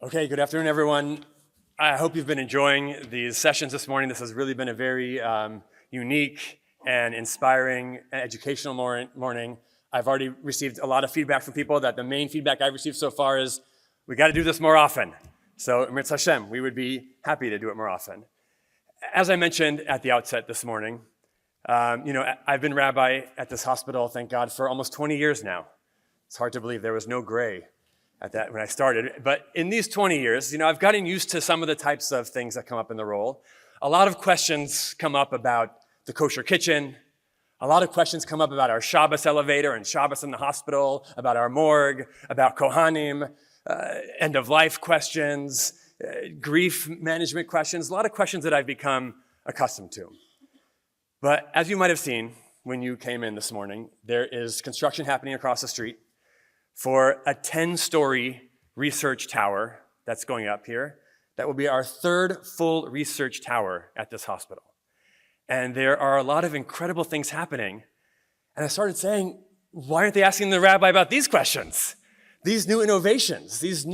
Okay, good afternoon, everyone. I hope you've been enjoying these sessions this morning. This has really been a very unique and inspiring and educational morning. I've already received a lot of feedback from people that the main feedback I've received so far is, we got to do this more often. So, Mirz Hashem, we would be happy to do it more often. As I mentioned at the outset this morning, I've been rabbi at this hospital, thank God, for almost 20 years now. It's hard to believe there was no gray at that when I started. But in these 20 years, I've gotten used to some of the types of things that come up in the role. A lot of questions come up about the kosher kitchen. A lot of questions come up about our Shabbos elevator and Shabbos in the hospital, about our morgue, about Kohanim, end-of-life questions, grief management questions, a lot of questions that I've become accustomed to. But as you might have seen when you came in this morning, there is construction happening across the street for a 10-story research tower that's going up here. That will be our third full research tower at this hospital. And there are a lot of incredible things happening. And I started saying, why aren't they asking the rabbi about these questions? These new innovations, the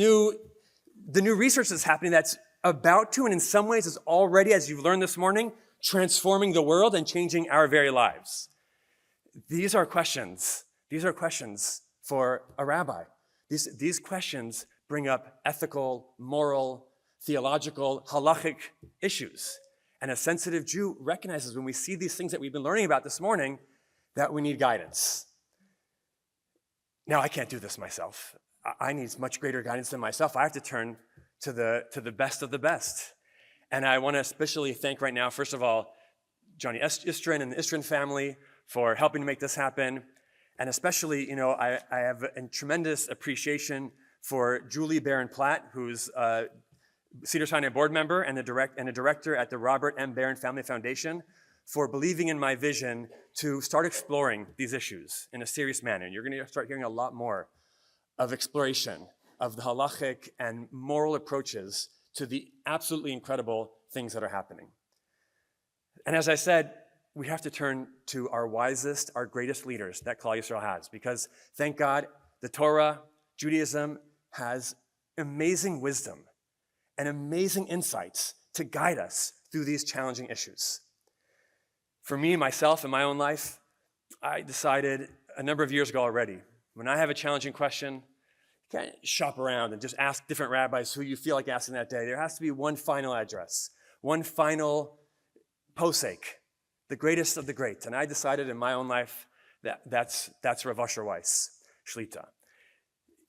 new research that's happening that's about to, and in some ways is already, as you've learned this morning, transforming the world and changing our very lives. These are questions for a rabbi. These questions bring up ethical, moral, theological, halachic issues. And a sensitive Jew recognizes when we see these things that we've been learning about this morning that we need guidance. Now, I can't do this myself. I need much greater guidance than myself. I have to turn to the best of the best. And I want to especially thank right now, first of all, Johnny Istrin and the Istrin family for helping to make this happen. And especially, I have a tremendous appreciation for Julie Barron-Platt, who's a Cedar Sinai board member and a director at the Robert M. Barron Family Foundation, for believing in my vision to start exploring these issues in a serious manner. You're going to start hearing a lot more of exploration of the halachic and moral approaches to the absolutely incredible things that are happening. And as I said, we have to turn to our wisest, our greatest leaders that Klal Yisrael has, because thank God, the Torah, Judaism, has amazing wisdom and amazing insights to guide us through these challenging issues. For me, myself, in my own life, I decided a number of years ago already, when I have a challenging question, you can't shop around and just ask different rabbis who you feel like asking that day. There has to be one final address, one final Posek, the greatest of the great. And I decided in my own life that that's Rav Asher Weiss, Shlita.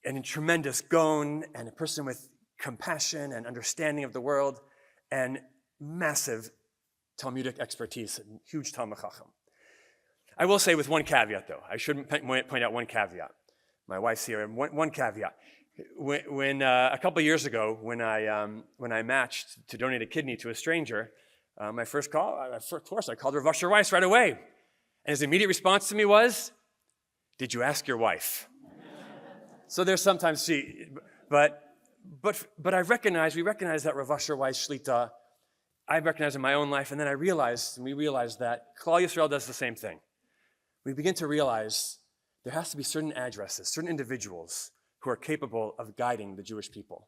And a tremendous Gaon and a person with compassion and understanding of the world and massive Talmudic expertise and huge Talmud Chacham. I will say with one caveat though, I should point out one caveat. My wife's here, and one caveat. When a couple of years ago, when I matched to donate a kidney to a stranger, my first call, of course, I called Rav Asher Weiss right away. And his immediate response to me was, "Did you ask your wife?" So there's sometimes but we recognize that Rav Asher Weiss Shlita, I recognize in my own life, and then we realized that Klal Yisrael does the same thing. We begin to realize there has to be certain addresses, certain individuals who are capable of guiding the Jewish people.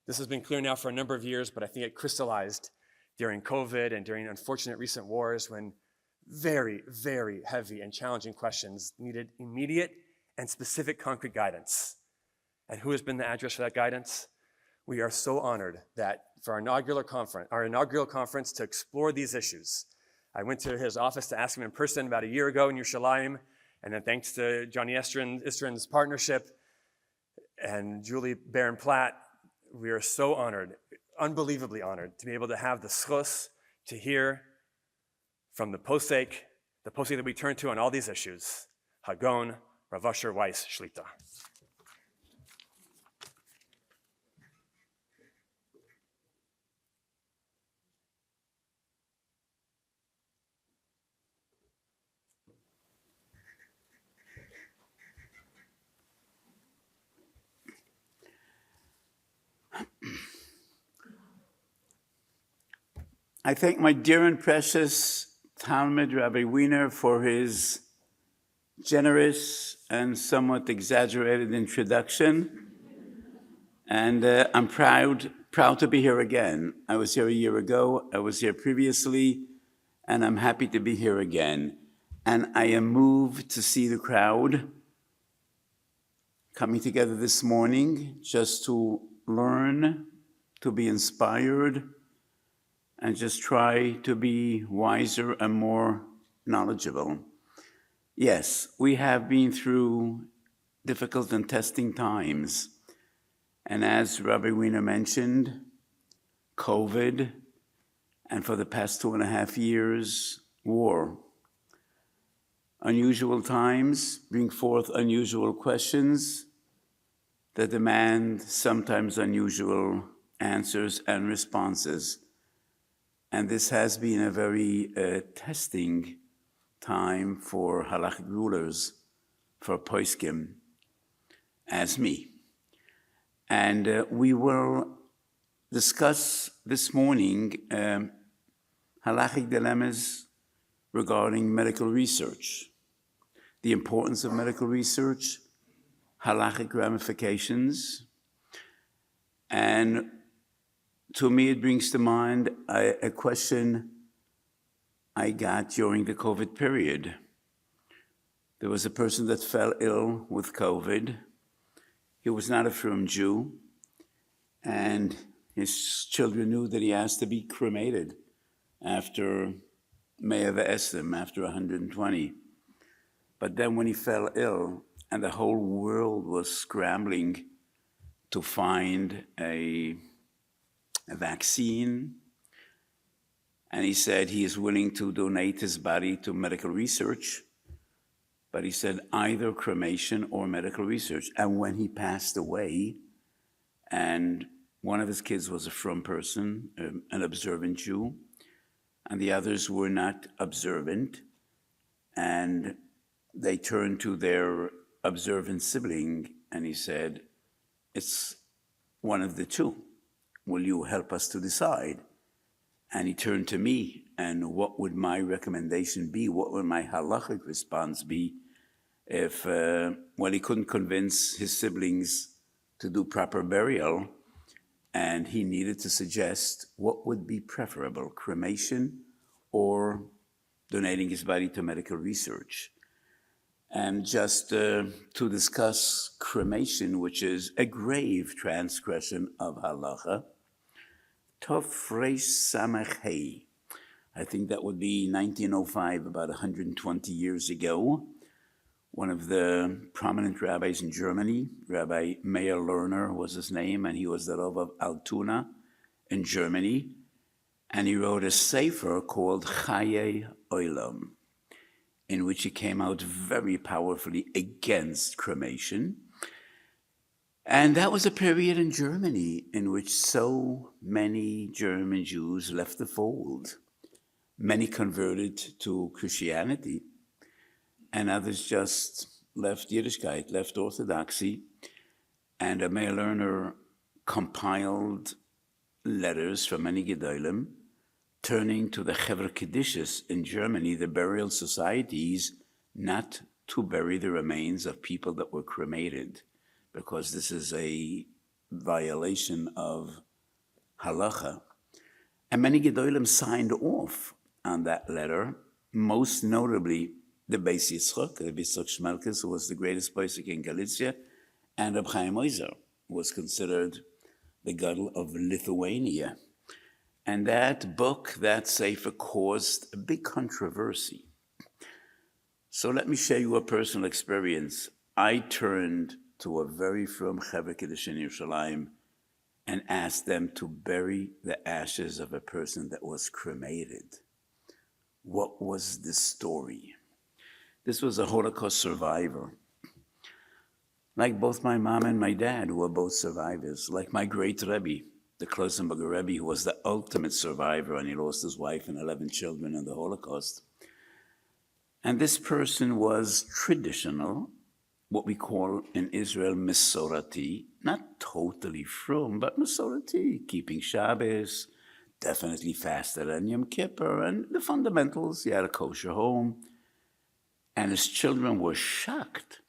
This has been clear now for a number of years, but I think it crystallized during COVID and during unfortunate recent wars when very, very heavy and challenging questions needed immediate and specific concrete guidance. And who has been the address for that guidance? We are so honored that for our inaugural conference to explore these issues, I went to his office to ask him in person about a year ago in Yerushalayim, and then thanks to Johnny Istrin's partnership and Julie Barron-Platt, we are so honored, unbelievably honored, to be able to have the schus to hear from the Posek that we turn to on all these issues, Hagon, Rav Asher Weiss Shlita. I thank my dear and precious Talmud Rabbi Wiener for his generous and somewhat exaggerated introduction. And I'm proud to be here again. I was here a year ago, I was here previously, and I'm happy to be here again. And I am moved to see the crowd coming together this morning just to learn, to be inspired, and just try to be wiser and more knowledgeable. Yes, we have been through difficult and testing times. And as Rabbi Wiener mentioned, COVID, and for the past 2.5 years, war. Unusual times bring forth unusual questions that demand sometimes unusual answers and responses. And this has been a very testing time for Halachic rulers, for Poskim, as me. And we will discuss this morning Halachic dilemmas regarding medical research, the importance of medical research, Halachic ramifications, and to me it brings to mind a question I got during the COVID period. There was a person that fell ill with COVID. He was not a firm Jew, and his children knew that he has to be cremated after Mea Ve'esem, after 120. But then when he fell ill, and the whole world was scrambling to find a vaccine, and he said he is willing to donate his body to medical research, but he said either cremation or medical research. And when he passed away, and one of his kids was a frum person, an observant Jew, and the others were not observant, and they turned to their observant sibling, and he said, it's one of the two. Will you help us to decide? And he turned to me, and what would my recommendation be? What would my halachic response be if, well, he couldn't convince his siblings to do proper burial, and he needed to suggest what would be preferable, cremation or donating his body to medical research. And just to discuss cremation, which is a grave transgression of halacha, Tov Reish Samech Hei. I think that would be 1905, about 120 years ago. One of the prominent rabbis in Germany, Rabbi Meir Lerner was his name, and he was the Rav of Altona in Germany. And he wrote a sefer called Chaye Olam, in which he came out very powerfully against cremation. And that was a period in Germany in which so many German Jews left the fold. Many converted to Christianity, and others just left Yiddishkeit, left Orthodoxy. And a Meir Lerner compiled letters from many Gedolim, turning to the Chevra Kedishis in Germany, the burial societies, not to bury the remains of people that were cremated, because this is a violation of halacha. And many Gedolim signed off on that letter, most notably the Beis Yitzchak, Rabbi Yitzchak Shmelkes, who was the greatest Posek in Galicia, and Reb Chaim Oizer, was considered the Gadol of Lithuania. And that book, that sefer, caused a big controversy. So let me share you a personal experience. I turned to a very firm Chevra Kiddush in Yerushalayim and asked them to bury the ashes of a person that was cremated. What was the story? This was a Holocaust survivor. Like both my mom and my dad, who were both survivors, like my great Rebbe, the Klosenberger Rebbe, who was the ultimate survivor, and he lost his wife and 11 children in the Holocaust. And this person was traditional, what we call in Israel Mesorati, not totally frum, but Mesorati, keeping Shabbos, definitely fasted on Yom Kippur, and the fundamentals. He had a kosher home, and his children were shocked.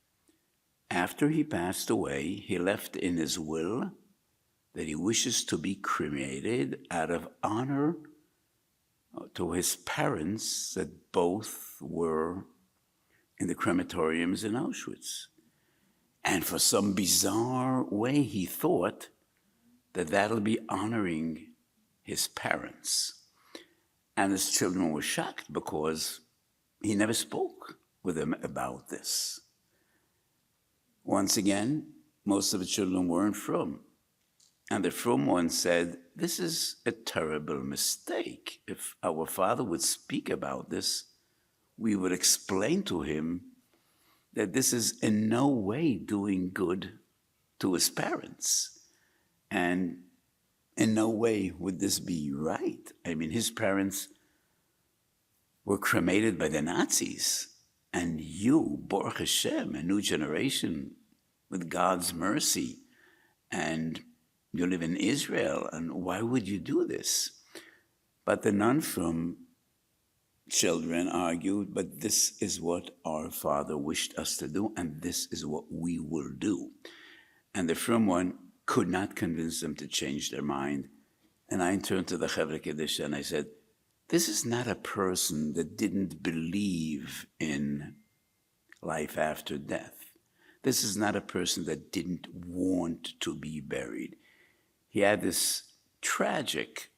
After he passed away, he left in his will that he wishes to be cremated out of honor to his parents that both were in the crematoriums in Auschwitz. And for some bizarre way, he thought that that'll be honoring his parents. And his children were shocked because he never spoke with them about this. Once again, most of the children weren't from. And the from one said, this is a terrible mistake. If our father would speak about this, we would explain to him that this is in no way doing good to his parents. And in no way would this be right. I mean, his parents were cremated by the Nazis. And you, Baruch Hashem, a new generation with God's mercy, and you live in Israel, and why would you do this? But the non-from children argued, but this is what our father wished us to do, and this is what we will do. And the from one could not convince them to change their mind. And I turned to the Chevra Kedisha and I said, this is not a person that didn't believe in life after death. This is not a person that didn't want to be buried. He had this tragic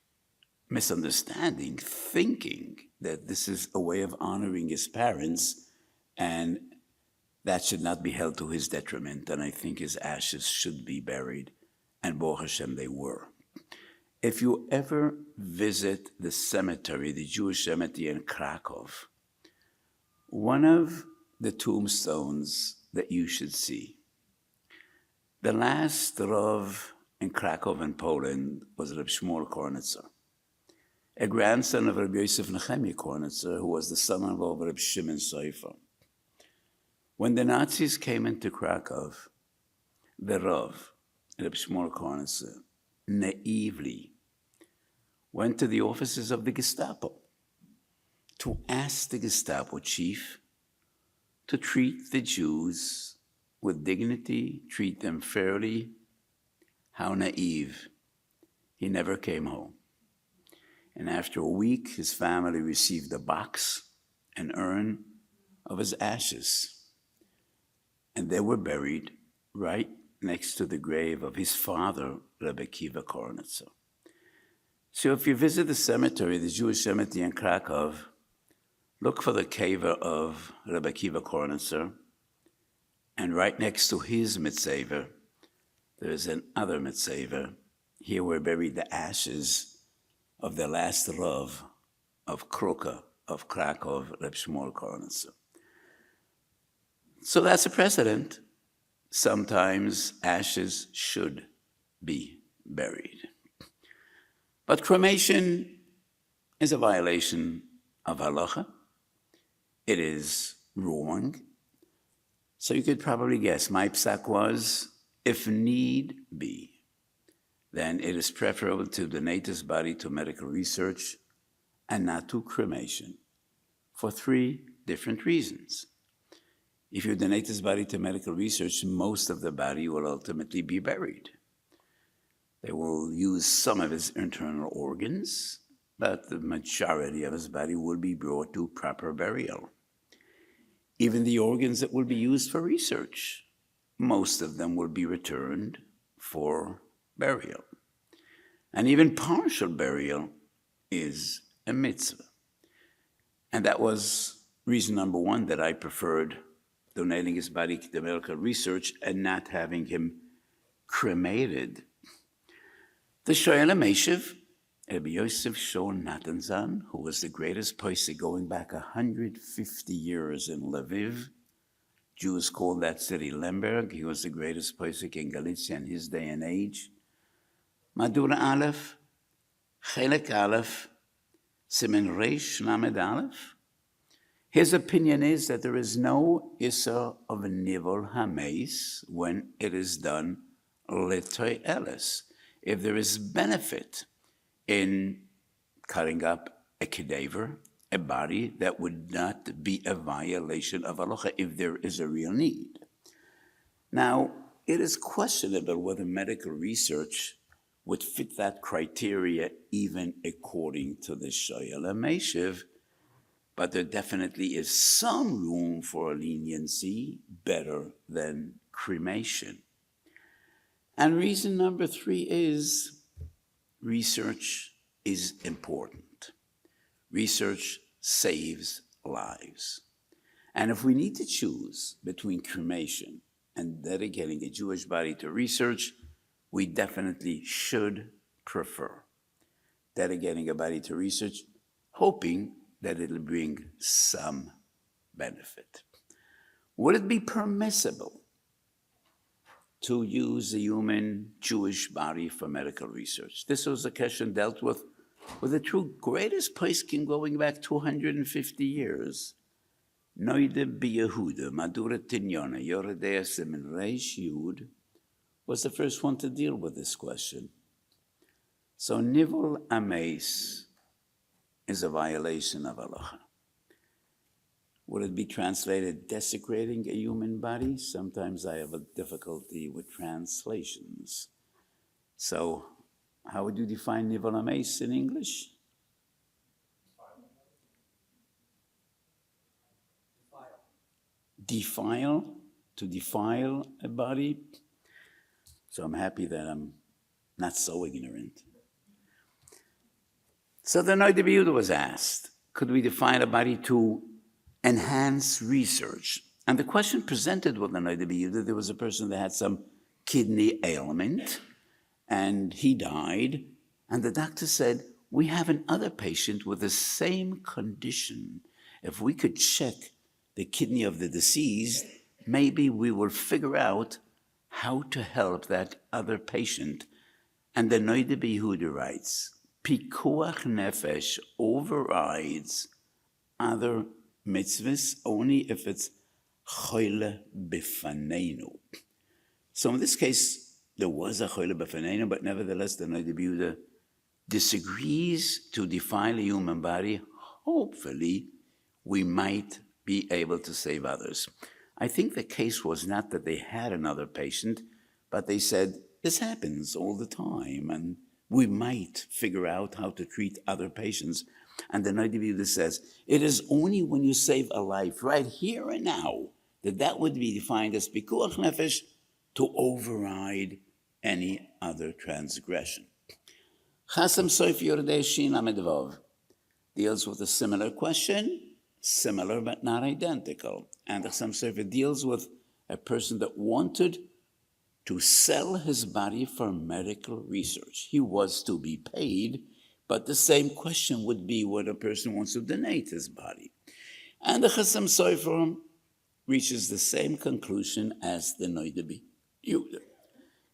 misunderstanding, thinking that this is a way of honoring his parents, and that should not be held to his detriment. And I think his ashes should be buried, and Baruch Hashem, they were. If you ever visit the cemetery, the Jewish cemetery in Krakow, one of the tombstones that you should see, the last Rav in Krakow in Poland was Reb Shmuel Kornitzer, a grandson of Reb Yosef Nehemiah Kornitzer, who was the son-in-law of Reb Shimon Seifer. When the Nazis came into Krakow, the Rav, Reb Shmuel Kornitzer, naively went to the offices of the Gestapo to ask the Gestapo chief to treat the Jews with dignity, treat them fairly. How naive. He never came home. And after a week, his family received a box, an urn of his ashes. And they were buried right next to the grave of his father, Rebbe Kiva Kornitzer. So if you visit the cemetery, the Jewish cemetery in Krakow, look for the kever of Rebbe Kiva Kornitzer, and right next to his mitzever, there is another mitzever. Here were buried the ashes of the last Rav of Kroka, of Krakow, Reb Shmuel Kornitzer. So that's a precedent. Sometimes ashes should be buried. But cremation is a violation of halacha. It is wrong. So you could probably guess, my psak was, if need be, then it is preferable to donate his body to medical research and not to cremation for 3 different reasons. If you donate his body to medical research, most of the body will ultimately be buried. They will use some of his internal organs, but the majority of his body will be brought to proper burial. Even the organs that will be used for research, most of them will be returned for burial. And even partial burial is a mitzvah. And that was reason number 1 that I preferred donating his body to medical research and not having him cremated. The Shoel HaMeshiv, Rabbi Yosef Shon Natanzan, who was the greatest Posek going back 150 years in Lviv. Jews called that city Lemberg. He was the greatest Posek in Galicia in his day and age. Madura Aleph, Chelek Aleph, Simen Reish Lamed Aleph. His opinion is that there is no Issa of Nivol Hameis when it is done Litoy Elis. If there is benefit in cutting up a cadaver, a body, that would not be a violation of halacha if there is a real need. Now, it is questionable whether medical research would fit that criteria even according to the Shoyal HaMeshiv, but there definitely is some room for leniency better than cremation. And reason number 3 is research is important. Research saves lives. And if we need to choose between cremation and dedicating a Jewish body to research, we definitely should prefer dedicating a body to research, hoping that it'll bring some benefit. Would it be permissible to use the human Jewish body for medical research? This was a question dealt with the true greatest posek going back 250 years. Noide B'Yehuda, Madura Tinyona, Yoredea Simen Reish Yud, was the first one to deal with this question. So Nivul Ameis is a violation of Halacha. Would it be translated desecrating a human body? Sometimes I have a difficulty with translations. So how would you define Nivul Ameis in English? Defile, to defile a body. So I'm happy that I'm not so ignorant. So the Noida B'Yehuda was asked, could we define a body to enhance research? And the question presented with the Noida B'Yehuda, there was a person that had some kidney ailment, and he died, and the doctor said, we have another patient with the same condition. If we could check the kidney of the deceased, maybe we will figure out how to help that other patient. And the Noida B'Yehuda writes, Pikuach Nefesh overrides other mitzvahs only if it's choyle b'faneinu. So in this case, there was a choyle b'faneinu, but nevertheless the Noida B'Yehuda disagrees to defile a human body. Hopefully, we might be able to save others. I think the case was not that they had another patient, but they said, this happens all the time, and we might figure out how to treat other patients. And the Noida B'Yehuda says, it is only when you save a life right here and now that would be defined as pikuach nefesh, to override any other transgression. Chasam Soif Yordei Shin Amid Vav deals with a similar question, similar but not identical. And the Chasam Sofer deals with a person that wanted to sell his body for medical research. He was to be paid, but the same question would be when a person wants to donate his body. And the Chasam Sofer reaches the same conclusion as the Noida B'Yehuda.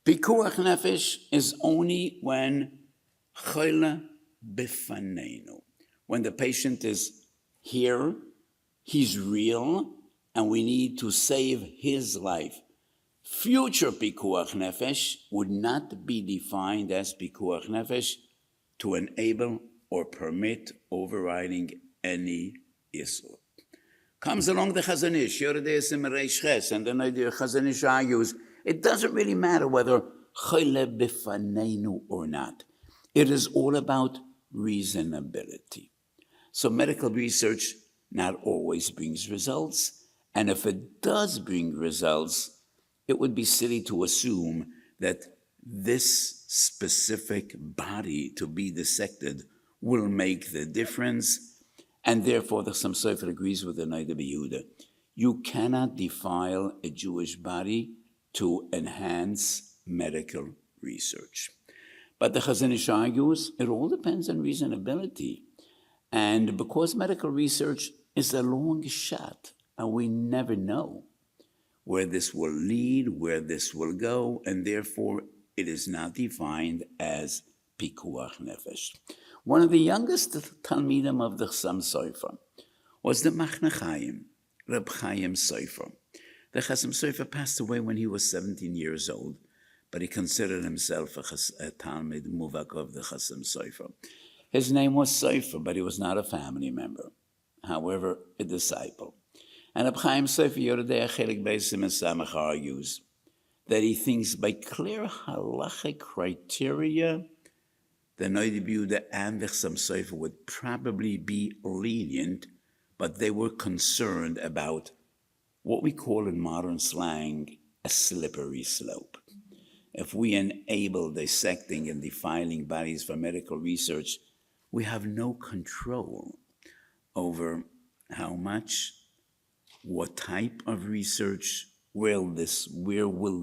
Pikuach nefesh is only when choyle b'faneinu, when the patient is here, he's real, and we need to save his life. Future pikuach nefesh would not be defined as pikuach nefesh to enable or permit overriding any issur. Comes along the Chazon Ish, Yoredei Simen Reish Ches, and then the Chazon Ish argues, it doesn't really matter whether choyle b'faneinu or not. It is all about reasonability. So medical research not always brings results, and if it does bring results, it would be silly to assume that this specific body to be dissected will make the difference, and therefore the Chasam Sofer agrees with the Noida B'Yehuda. You cannot defile a Jewish body to enhance medical research. But the Chazon Ish argues it all depends on reasonability. And because medical research is a long shot, and we never know where this will lead, where this will go, and therefore it is not defined as pikuach nefesh. One of the youngest Talmidim of the Chasam Sofer was the Machne Chaim, Reb Chaim Sofer. The Chasam Sofer passed away when he was 17 years old, but he considered himself a Talmid Muvak of the Chasam Sofer. His name was Sofer, but he was not a family member. However, a disciple. And Reb Chaim Sofer Yoredei Chelik Beis Simen Samach argues that he thinks by clear halachic criteria, the Noida B'Yehuda and the Chassam Sofer would probably be lenient, but they were concerned about what we call in modern slang a slippery slope. If we enable dissecting and defiling bodies for medical research, we have no control over how much, what type of research, where will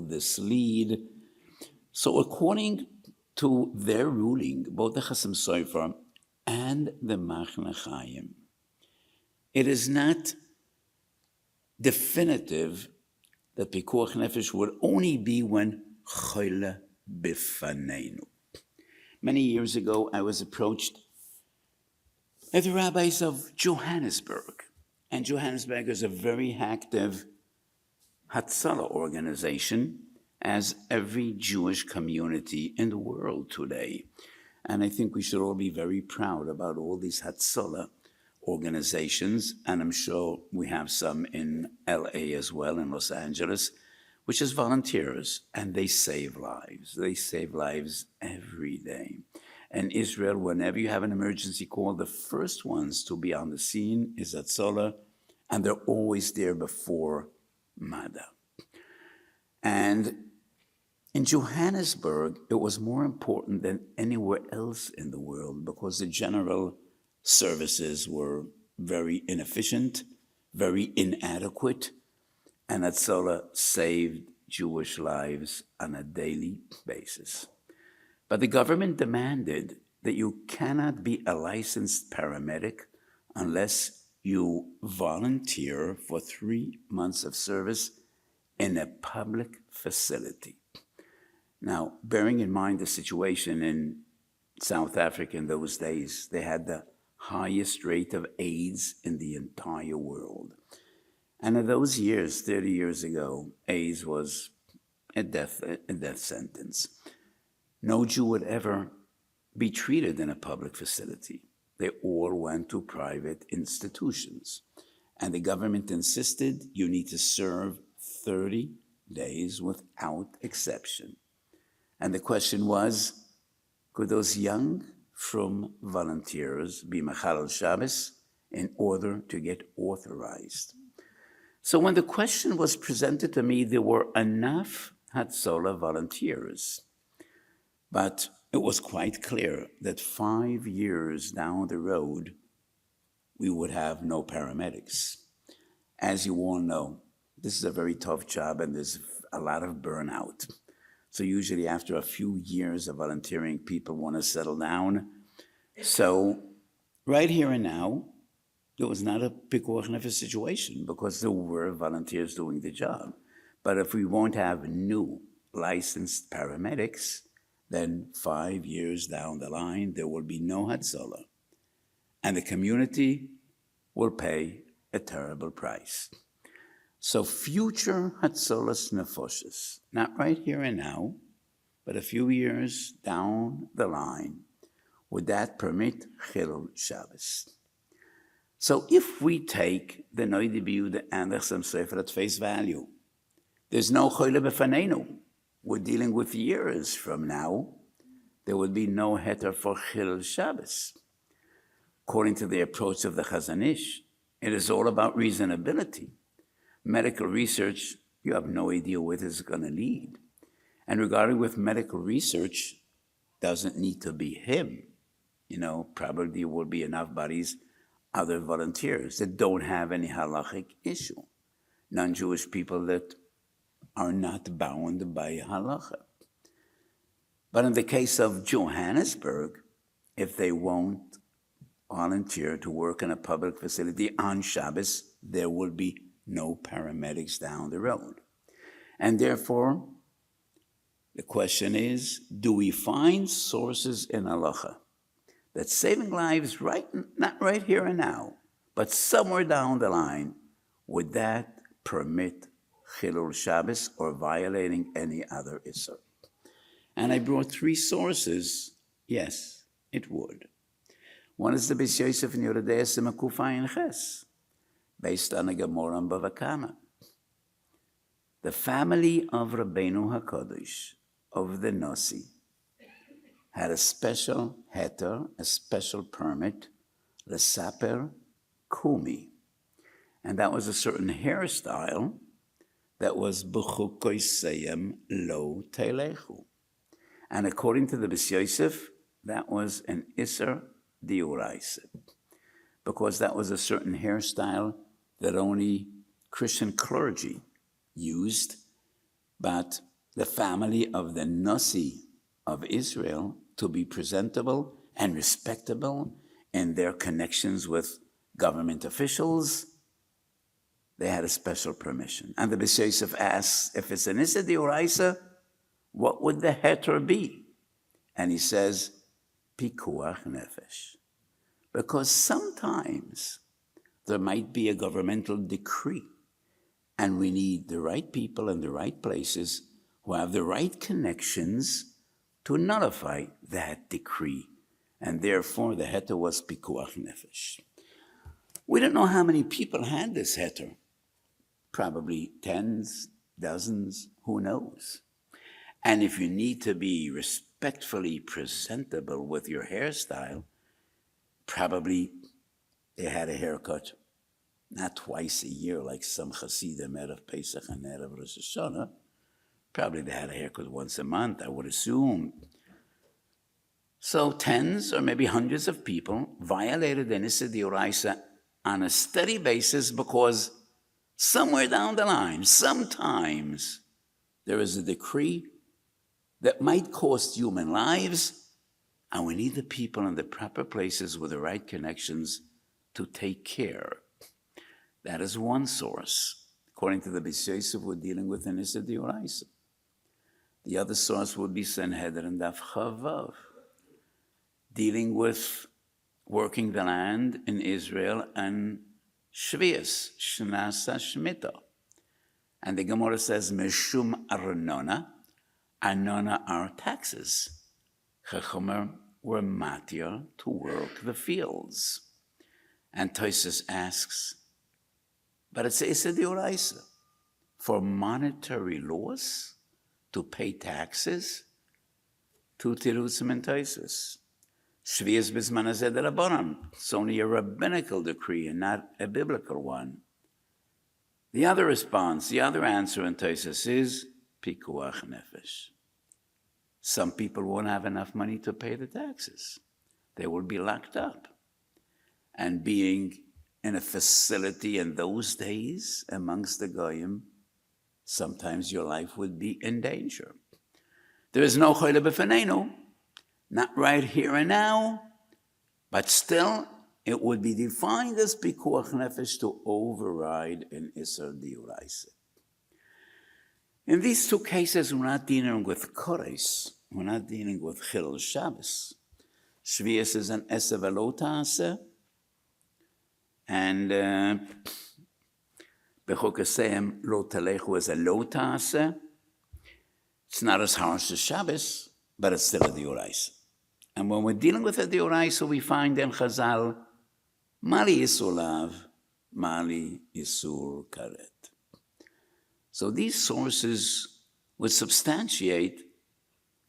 this lead. So according to their ruling, both the Chassam Sofer and the Machne Chaim, it is not definitive that Pikuach Nefesh would only be when Choyle Bifaneinu. Many years ago, I was approached by the rabbis of Johannesburg. And Johannesburg is a very active Hatzalah organization, as every Jewish community in the world today. And I think we should all be very proud about all these Hatzalah organizations, and I'm sure we have some in LA as well, in Los Angeles, which is volunteers, and they save lives. They save lives every day. And Israel, whenever you have an emergency call, the first ones to be on the scene is Hatzalah, and they're always there before Mada. And in Johannesburg, it was more important than anywhere else in the world because the general services were very inefficient, very inadequate, and Hatzalah saved Jewish lives on a daily basis. But the government demanded that you cannot be a licensed paramedic unless you volunteer for 3 months of service in a public facility. Now, bearing in mind the situation in South Africa in those days, they had the highest rate of AIDS in the entire world. And in those years, 30 years ago, AIDS was a death sentence. No Jew would ever be treated in a public facility. They all went to private institutions. And the government insisted you need to serve 30 days without exception. And the question was, could those young, frum volunteers be Machal Shabbos in order to get authorized? So when the question was presented to me, there were enough Hatzalah volunteers. But it was quite clear that 5 years down the road, we would have no paramedics. As you all know, this is a very tough job and there's a lot of burnout. So usually after a few years of volunteering, people want to settle down. So right here and now, it was not a pikuach nefesh situation because there were volunteers doing the job. But if we won't have new licensed paramedics, then 5 years down the line, there will be no Hatzalah. And the community will pay a terrible price. So future Hatzalas Nefoshes, not right here and now, but a few years down the line, would that permit Chilul Shabbos? So if we take the Noida B'Yehuda and the Chassam Sofer at face value, there's no Choyle Befanenu. We're dealing with years from now. There would be no heter for Chilul Shabbos. According to the approach of the Chazon Ish, it is all about reasonability. Medical research, you have no idea where this is going to lead. And regarding with medical research, doesn't need to be him. You know, probably there will be enough bodies, other volunteers that don't have any halachic issue. Non-Jewish people that are not bound by halacha. But in the case of Johannesburg, if they won't volunteer to work in a public facility on Shabbos, there will be no paramedics down the road. And therefore, the question is, do we find sources in halacha that saving lives not right here and now, but somewhere down the line, would that permit Chilul Shabbos or violating any other Isser? And I brought 3 sources. Yes, it would. One is the Beis Yosef in Yoredei Simakufa in Ches, based on a Gemara in Bava Kama. The family of Rabbeinu HaKadosh, of the Nasi, had a special heter, a special permit, l'saper kumi. And that was a certain hairstyle that was b'chukoiseyem lo telechu. And according to the B's Yosef, that was an Isser Dioraisa, because that was a certain hairstyle that only Christian clergy used, but the family of the Nasi of Israel, to be presentable and respectable in their connections with government officials, they had a special permission. And the B's Yosef asks, if it's an Isser Dioraisa, what would the heter be? And he says, pikuach nefesh. Because sometimes there might be a governmental decree, and we need the right people in the right places who have the right connections to nullify that decree. And therefore, the heter was pikuach nefesh. We don't know how many people had this heter. Probably tens, dozens, who knows? And if you need to be respectfully presentable with your hairstyle, probably they had a haircut not twice a year like some Hasidim, Erev Pesach and Erev Rosh Hashanah. Probably they had a haircut once a month, I would assume. So tens or maybe hundreds of people violated the Isser Dioraisa on a steady basis because somewhere down the line, sometimes there is a decree that might cost human lives, and we need the people in the proper places with the right connections to take care. That is one source. According to the B's Yosef, we're dealing with an Isser Dioraisa. The other source would be Sanhedrin Daf Chavav, dealing with working the land in Israel and Shvius, Shnasa Shmita. And the Gemara says, Meshum Arnona, Arnona are taxes. Chechomer were matir to work the fields. And Tosfos asks, but it's Isser Dioraisa for monetary loss to pay taxes to Tirutzim and Tosfos. Shvius Bisman Hazeh D'Rabbanan. It's only a rabbinical decree and not a biblical one. The other response, the other answer in Tosfos is Pikuach Nefesh. Some people won't have enough money to pay the taxes. They will be locked up. And being in a facility in those days amongst the Goyim, sometimes your life would be in danger. There is no Choyle B'Faneinu, not right here and now, but still it would be defined as Pikuach Nefesh to override an Isser Dioraisa. In these two cases, we're not dealing with Kores, we're not dealing with Chilul Shabbos. Shvius is an Esav Lo Ta'aseh, and Bechokasem Lo Telechu is a Lo Ta'aseh. It's not as harsh as Shabbos, but it's still a Dioraisa. And when we're dealing with a Dioraisa, we find in Chazal, Mali Isur Lav, Mali Isur Karet. So these sources would substantiate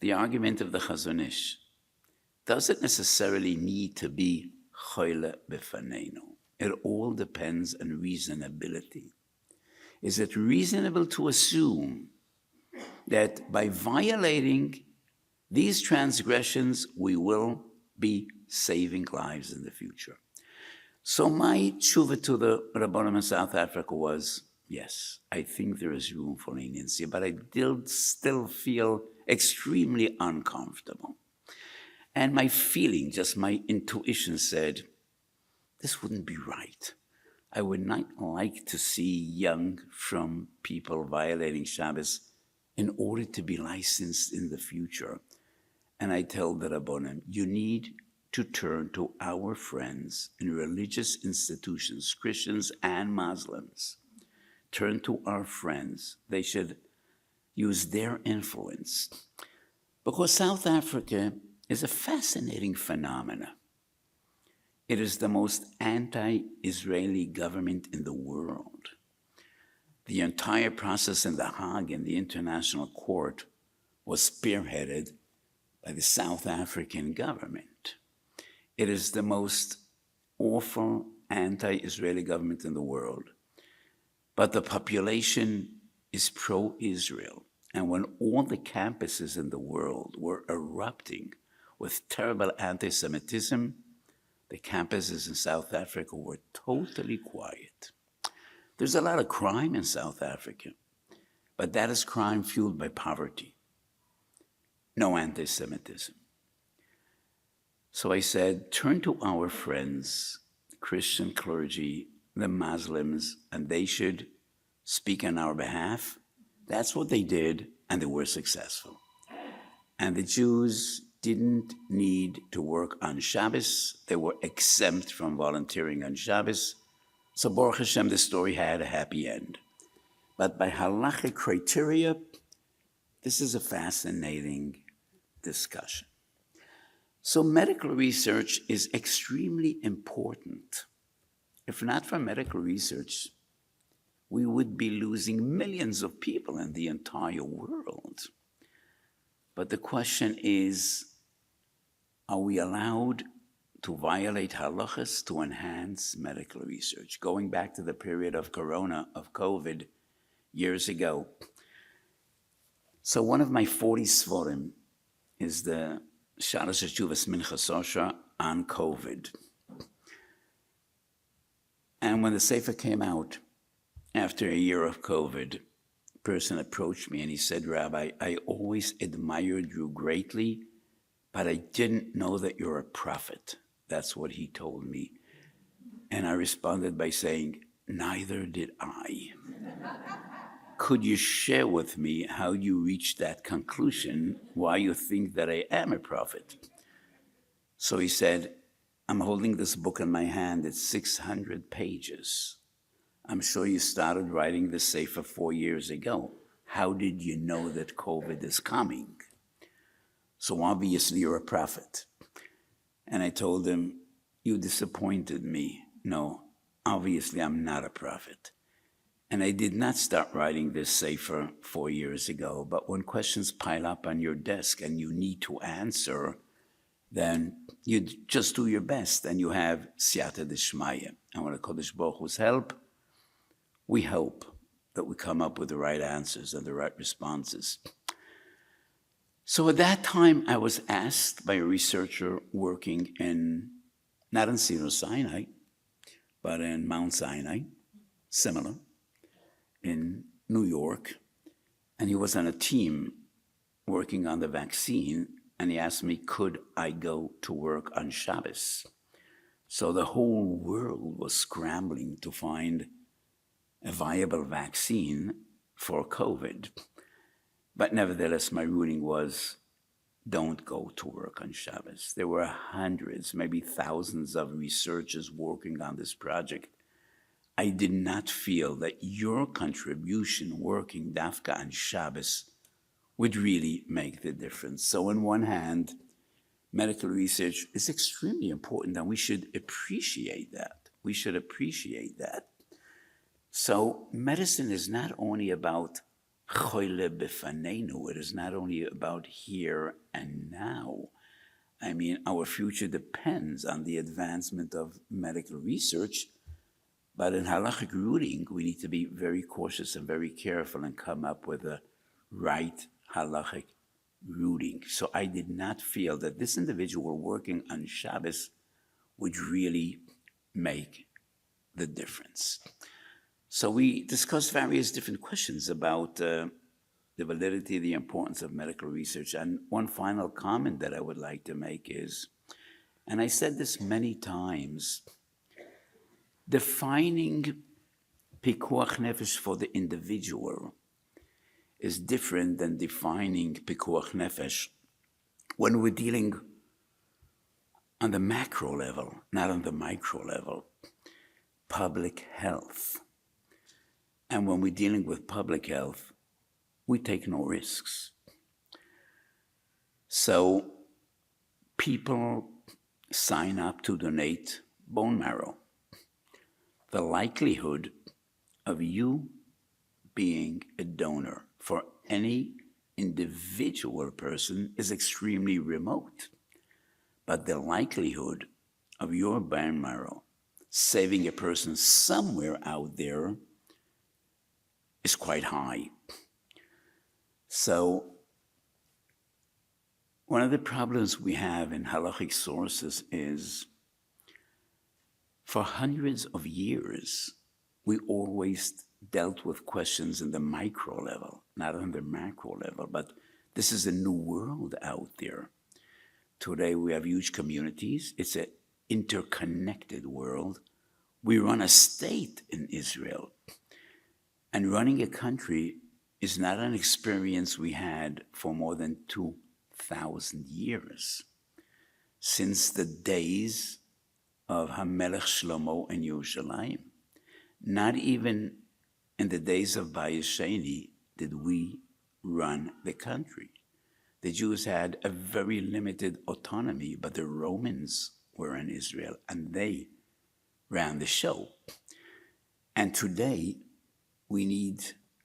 the argument of the Chazon Ish. Does it necessarily need to be Choyle B'Faneinu? It all depends on reasonability. Is it reasonable to assume that by violating these transgressions, we will be saving lives in the future? So my tshuva to the Rabbanim in South Africa was, yes, I think there is room for leniency, but I did still feel extremely uncomfortable. And my feeling, just my intuition said, this wouldn't be right. I would not like to see young from people violating Shabbos in order to be licensed in the future. And I tell the Rabbanim, you need to turn to our friends in religious institutions, Christians and Muslims. Turn to our friends. They should use their influence. Because South Africa is a fascinating phenomenon. It is the most anti-Israeli government in the world. The entire process in The Hague, in the International Court, was spearheaded by the South African government. It is the most awful anti-Israeli government in the world. But the population is pro-Israel. And when all the campuses in the world were erupting with terrible anti-Semitism, the campuses in South Africa were totally quiet. There's a lot of crime in South Africa, but that is crime fueled by poverty. No anti-Semitism. So I said, turn to our friends, Christian clergy, the Muslims, and they should speak on our behalf. That's what they did, and they were successful. And the Jews didn't need to work on Shabbos. They were exempt from volunteering on Shabbos. So Baruch Hashem, the story had a happy end. But by halachic criteria, this is a fascinating discussion. So medical research is extremely important. If not for medical research, we would be losing millions of people in the entire world. But the question is, are we allowed to violate halachas to enhance medical research? Going back to the period of Corona, of COVID, years ago. So one of my 40 svarim is the Shalosh Teshuvas Minchas Osher on COVID. And when the Sefer came out, after a year of COVID, a person approached me and he said, Rabbi, I always admired you greatly, but I didn't know that you're a prophet. That's what he told me. And I responded by saying, neither did I. Could you share with me how you reached that conclusion, why you think that I am a prophet? So he said, I'm holding this book in my hand. It's 600 pages. I'm sure you started writing this Sefer 4 years ago. How did you know that COVID is coming? So obviously you're a prophet. And I told him, you disappointed me. No, obviously I'm not a prophet. And I did not start writing this Sefer 4 years ago, but when questions pile up on your desk and you need to answer, then you just do your best and you have siyata d'shmaya. And with HaKadosh Baruch Hu's help, we hope that we come up with the right answers and the right responses. So at that time, I was asked by a researcher working not in Sinai, but in Mount Sinai, similar, in New York. And he was on a team working on the vaccine, and he asked me, could I go to work on Shabbos? So the whole world was scrambling to find a viable vaccine for COVID. But nevertheless, my ruling was, don't go to work on Shabbos. There were hundreds, maybe thousands of researchers working on this project. I did not feel that your contribution working dafka on Shabbos would really make the difference. So on one hand, medical research is extremely important and we should appreciate that. We should appreciate that. So medicine is not only about choyle befanenu, it is not only about here and now. I mean, our future depends on the advancement of medical research, but in halachic ruling, we need to be very cautious and very careful and come up with a right halachic ruling. So I did not feel that this individual working on Shabbos would really make the difference. So we discussed various different questions about the validity, the importance of medical research. And one final comment that I would like to make is, and I said this many times, defining pikuach nefesh for the individual is different than defining pikuach nefesh when we're dealing on the macro level, not on the micro level, public health. And when we're dealing with public health, we take no risks. So people sign up to donate bone marrow. The likelihood of you being a donor for any individual person is extremely remote. But the likelihood of your bone marrow saving a person somewhere out there is quite high. So one of the problems we have in halachic sources is for hundreds of years, we always dealt with questions in the micro level, not on the macro level, but this is a new world out there. Today we have huge communities. It's an interconnected world. We run a state in Israel, and running a country is not an experience we had for more than 2,000 years. Since the days of HaMelech Shlomo in Yerushalayim, not even in the days of Bayis Sheni did we run the country. The Jews had a very limited autonomy, but the Romans were in Israel and they ran the show. And today we need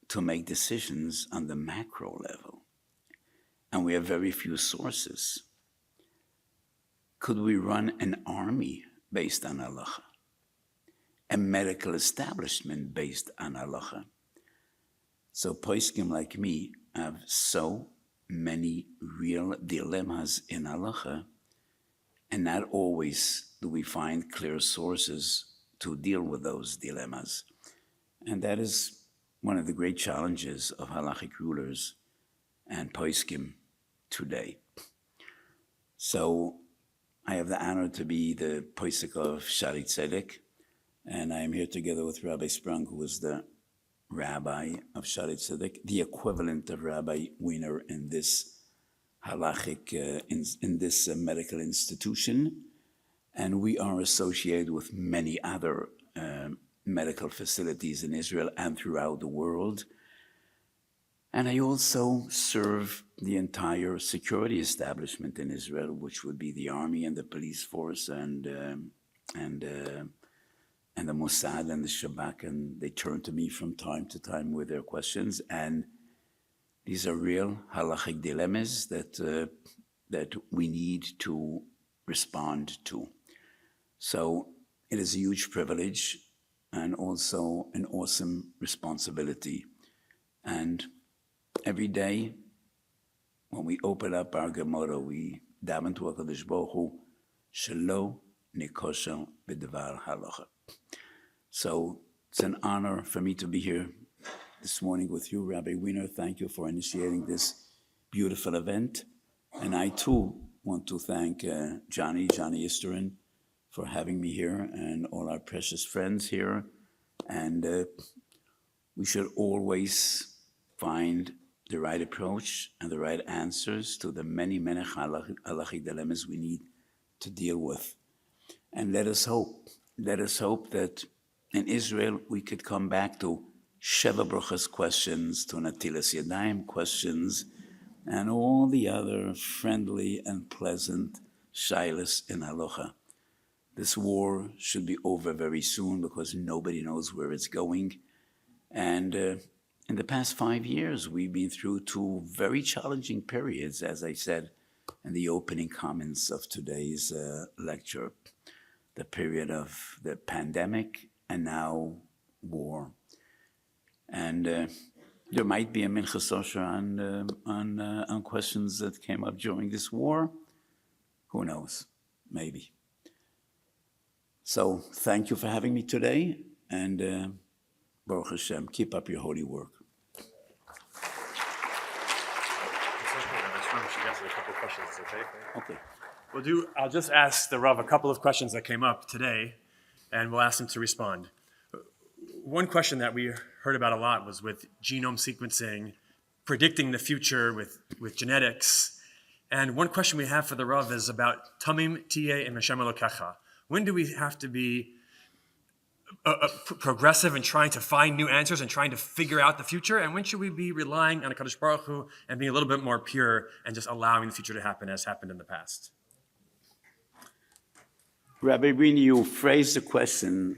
to make decisions on the macro level, and we have very few sources. Could we run an army based on halacha? A medical establishment based on halacha? So poskim like me have so many real dilemmas in halacha, and not always do we find clear sources to deal with those dilemmas. And that is one of the great challenges of halachic rulers and poskim today. So I have the honor to be the Posek of Shaarei Tzedek, and I am here together with Rabbi Sprung, who is the rabbi of Shaarei Tzedek, the equivalent of Rabbi Wiener in this halachic, in this medical institution. And we are associated with many other medical facilities in Israel and throughout the world. And I also serve the entire security establishment in Israel, which would be the army and the police force and the Mossad and the Shabak, and they turn to me from time to time with their questions. And these are real halachic dilemmas that we need to respond to. So it is a huge privilege and also an awesome responsibility. And every day when we open up our Gemara, we daven to HaKadosh Baruch Hu, Shelo Nikosha B'Devar Halacha. So it's an honor for me to be here this morning with you, Rabbi Wiener. Thank you for initiating this beautiful event. And I too want to thank Johnny Easterin for having me here and all our precious friends here. And we should always find the right approach and the right answers to the many halachic dilemmas we need to deal with. And let us hope that in Israel we could come back to Sheva Brachas questions, to Natilas Yadayim questions, and all the other friendly and pleasant shaylas in halacha. This war should be over very soon because nobody knows where it's going. And in the past 5 years, we've been through 2 very challenging periods, as I said in the opening comments of today's lecture. The period of the pandemic and now war. And there might be a minchas osher on questions that came up during this war. Who knows? Maybe. So thank you for having me today, and Baruch Hashem, keep up your holy work. It's okay. She asked a couple of questions. It's okay? Okay. I'll just ask the Rav a couple of questions that came up today, and we'll ask him to respond. One question that we heard about a lot was with genome sequencing, predicting the future with genetics. And one question we have for the Rav is about Tamim Tiyeh and Hashem Elokecha. When do we have to be progressive in trying to find new answers and trying to figure out the future? And when should we be relying on HaKadosh Baruch Hu and being a little bit more pure and just allowing the future to happen as happened in the past? Rabbi Brini, you phrased the question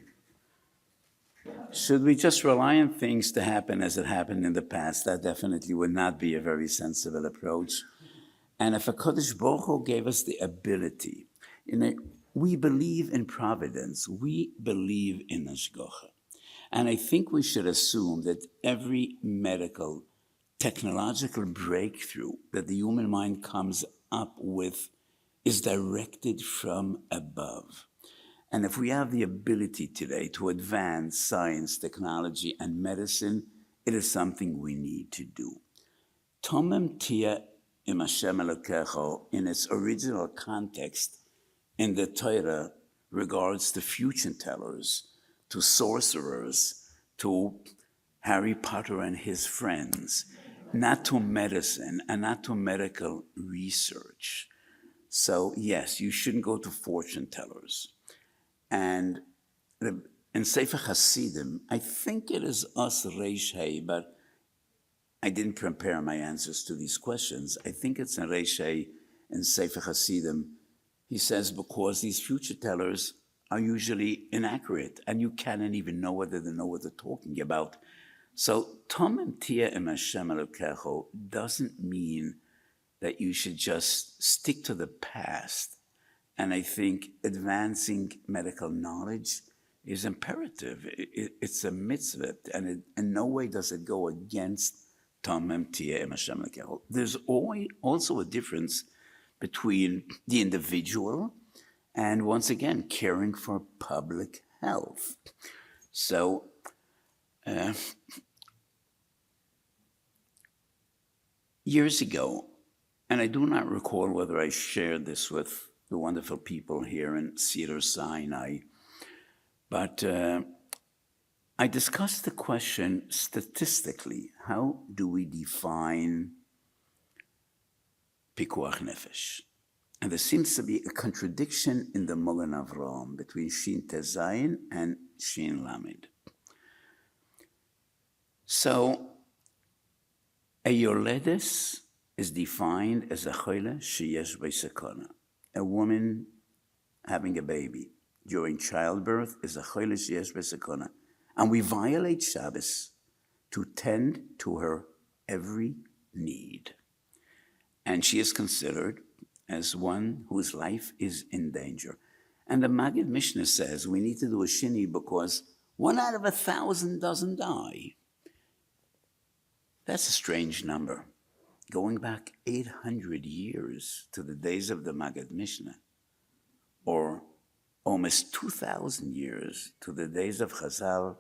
Should we just rely on things to happen as it happened in the past? That definitely would not be a very sensible approach. And if HaKadosh Baruch Hu gave us the ability, we believe in providence, we believe in Hashgacha. And I think we should assume that every medical, technological breakthrough that the human mind comes up with is directed from above. And if we have the ability today to advance science, technology, and medicine, it is something we need to do. Tomem tia im Hashem Elokecho, in its original context in the Torah, regards to fortune tellers, to sorcerers, to Harry Potter and his friends, not to medicine and not to medical research. So yes, you shouldn't go to fortune tellers. And in Sefer Hasidim, I think it is us Reish Hey, but I didn't prepare my answers to these questions. I think it's in Reish Hey in Sefer Hasidim. He says, because these future tellers are usually inaccurate, and you cannot even know whether they know what they're talking about. So, Tomem tia im Hashem Elokecho doesn't mean that you should just stick to the past. And I think advancing medical knowledge is imperative. It's a mitzvah, and in no way does it go against Tomem tia im Hashem Elokecho. There's also a difference between the individual and, once again, caring for public health. So, years ago, and I do not recall whether I shared this with the wonderful people here in Cedar, Sinai, but I discussed the question statistically, how do we define pikuach nefesh? And there seems to be a contradiction in the Mogen Avraham between Shin Tezayin and Shin Lamed. So, a yoledes is defined as a choyle sheyesh b'sekona. A woman having a baby during childbirth is a choyle sheyesh b'sekona. And we violate Shabbos to tend to her every need. And she is considered as one whose life is in danger. And the Maggid Mishnah says we need to do a shini because 1 out of 1,000 doesn't die. That's a strange number. Going back 800 years to the days of the Maggid Mishnah, or almost 2,000 years to the days of Chazal,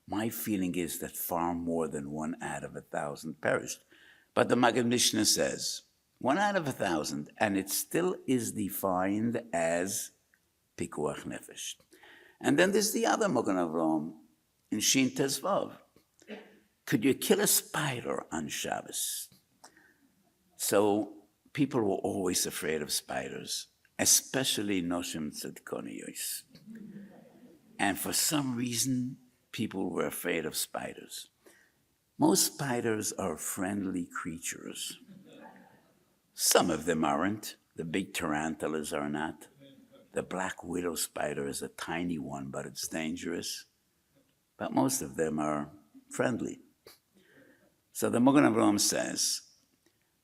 my feeling is that far more than 1 out of 1,000 perished. But the Maggid Mishnah says 1 out of 1,000, and it still is defined as pikuach nefesh. And then there's the other Mogen Avraham in Shin Tezvav. Could you kill a spider on Shabbos? So people were always afraid of spiders, especially Noshim Tzedkoniyos. And for some reason, people were afraid of spiders. Most spiders are friendly creatures. Some of them aren't. The big tarantulas are not. The black widow spider is a tiny one, but it's dangerous. But most of them are friendly. So the Mogen Avraham says,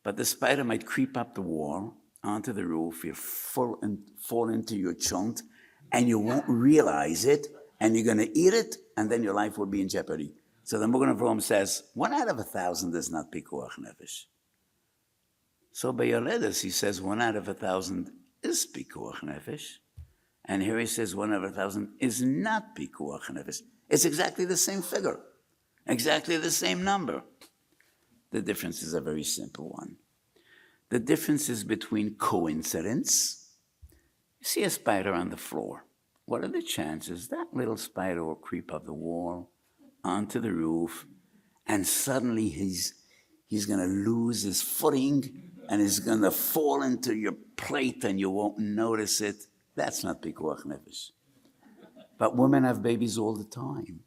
but the spider might creep up the wall, onto the roof, you'll fall into your chunt, and you won't realize it, and you're going to eat it, and then your life will be in jeopardy. So the Mogen Avraham says, 1 out of 1,000 is not pikuach nefesh. So by Yoledes, he says 1 out of 1,000 is pikuach nefesh. And here he says 1 out of 1,000 is not pikuach nefesh. It's exactly the same figure, exactly the same number. The difference is a very simple one. The difference is between coincidence. You see a spider on the floor. What are the chances that little spider will creep up the wall, onto the roof, and suddenly he's going to lose his footing and he's going to fall into your plate and you won't notice it? That's not pikuach nefesh. But women have babies all the time.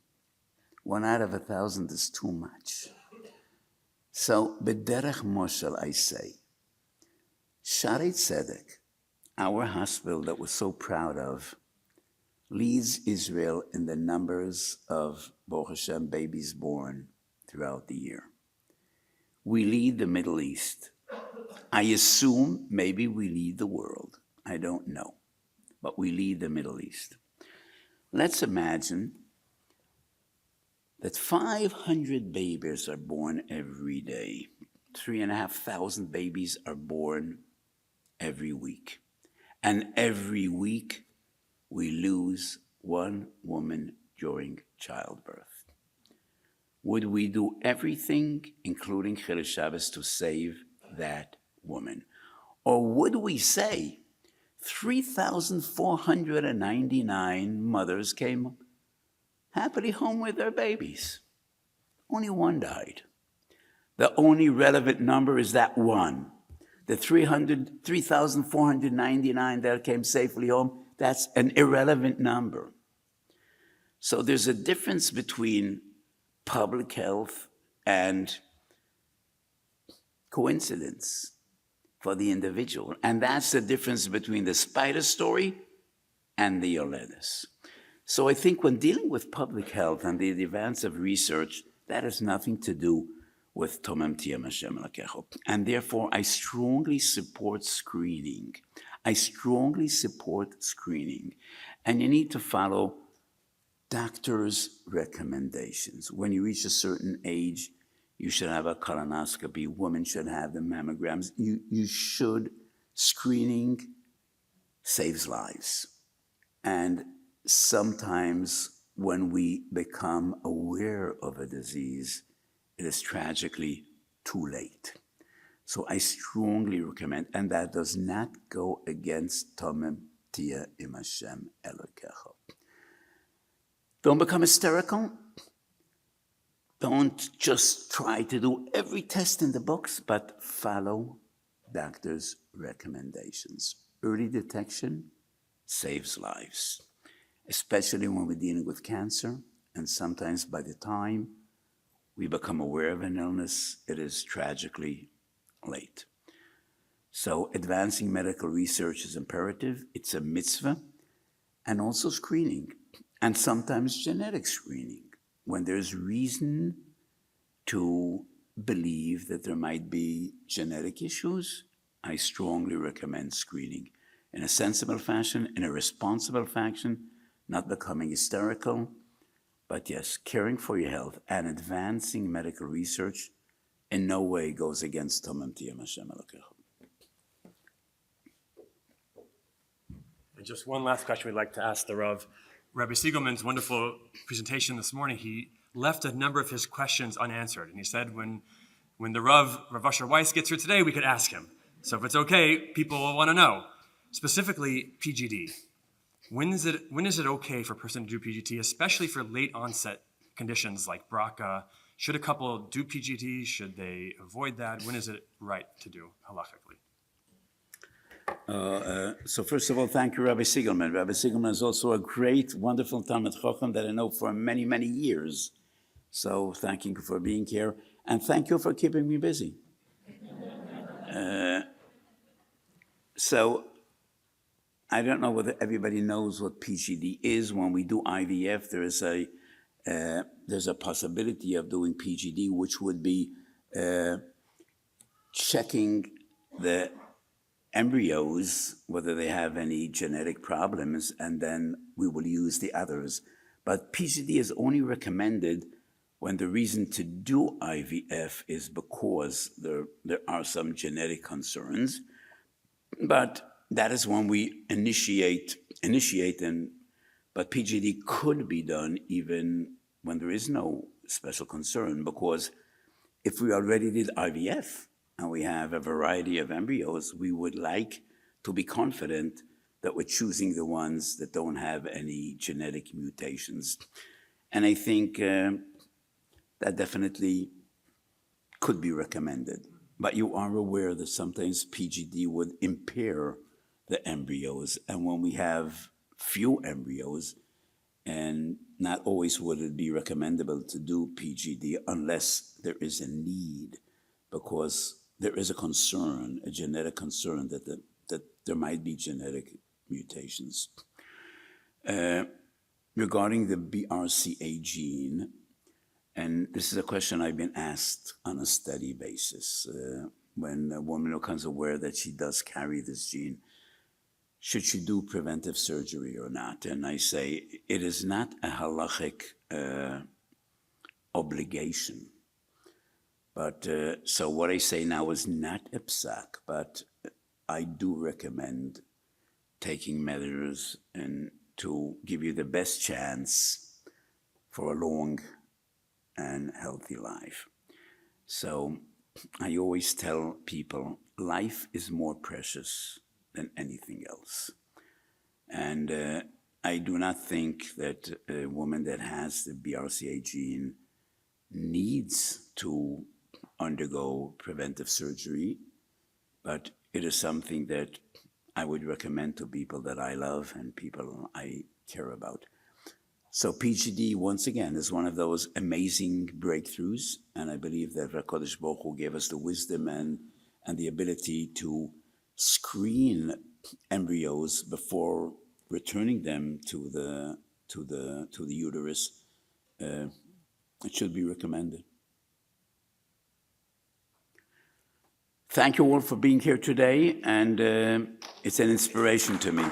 1 out of 1,000 is too much. So, b'derech moshel, I say, Shaarei Tzedek, our hospital that we're so proud of, leads Israel in the numbers of, Baruch Hashem, babies born throughout the year. We lead the Middle East. I assume maybe we lead the world. I don't know. But we lead the Middle East. Let's imagine that 500 babies are born every day. 3,500 babies are born every week. And every week, we lose one woman during childbirth. Would we do everything, including Chilul Shabbos, to save that woman? Or would we say 3,499 mothers came happily home with their babies? Only one died. The only relevant number is that one. The 3,499 that came safely home, that's an irrelevant number. So there's a difference between public health and coincidence for the individual. And that's the difference between the spider story and the Yoledes. So I think when dealing with public health and the advance of research, that has nothing to do with Tomem Tiyem Hashem Elokecho. And therefore, I strongly support screening. I strongly support screening. And you need to follow doctors' recommendations. When you reach a certain age, you should have a colonoscopy. Women should have the mammograms. You should. Screening saves lives. And sometimes when we become aware of a disease, it is tragically too late. So I strongly recommend, and that does not go against Tomem Tia Im Hashem Elokecho. Don't become hysterical. Don't just try to do every test in the books, but follow doctors' recommendations. Early detection saves lives, especially when we're dealing with cancer, and sometimes by the time we become aware of an illness, it is tragically late. So advancing medical research is imperative. It's a mitzvah, and also screening, and sometimes genetic screening. When there's reason to believe that there might be genetic issues, I strongly recommend screening in a sensible fashion, in a responsible fashion, not becoming hysterical, but yes, caring for your health and advancing medical research in no way goes against Tomem Tiyem Hashem Elokecho. And just one last question we'd like to ask the Rav. Rabbi Siegelman's wonderful presentation this morning, he left a number of his questions unanswered. And he said when the Rav Asher Weiss gets here today, we could ask him. So if it's okay, people will want to know. Specifically, PGD. When is it okay for a person to do PGT, especially for late onset conditions like BRCA? Should a couple do PGT? Should they avoid that? When is it right to do halachically? So first of all, thank you, Rabbi Siegelman. Rabbi Siegelman is also a great, wonderful Talmid Chacham that I know for many, many years. So thank you for being here, and thank you for keeping me busy. So I don't know whether everybody knows what PGD is. When we do IVF, there's a possibility of doing PGD, which would be checking the embryos, whether they have any genetic problems, and then we will use the others. But PGD is only recommended when the reason to do IVF is because there are some genetic concerns. But that is when we initiate but PGD could be done even when there is no special concern, because if we already did IVF and we have a variety of embryos, we would like to be confident that we're choosing the ones that don't have any genetic mutations. And I think that definitely could be recommended. But you are aware that sometimes PGD would impair the embryos. And when we have few embryos, and not always would it be recommendable to do PGD unless there is a need, because there is a concern, a genetic concern that there might be genetic mutations. regarding the BRCA gene, and this is a question I've been asked on a steady basis. When a woman becomes aware that she does carry this gene, should she do preventive surgery or not? And I say it is not a halachic obligation. But so what I say now is not a psak, but I do recommend taking measures and to give you the best chance for a long and healthy life. So I always tell people life is more precious than anything else. And I do not think that a woman that has the BRCA gene needs to undergo preventive surgery, but it is something that I would recommend to people that I love and people I care about. So PGD, once again, is one of those amazing breakthroughs, and I believe that HaKadosh Baruch Hu gave us the wisdom and the ability to screen embryos before returning them to the uterus. It should be recommended. Thank you all for being here today, and it's an inspiration to me.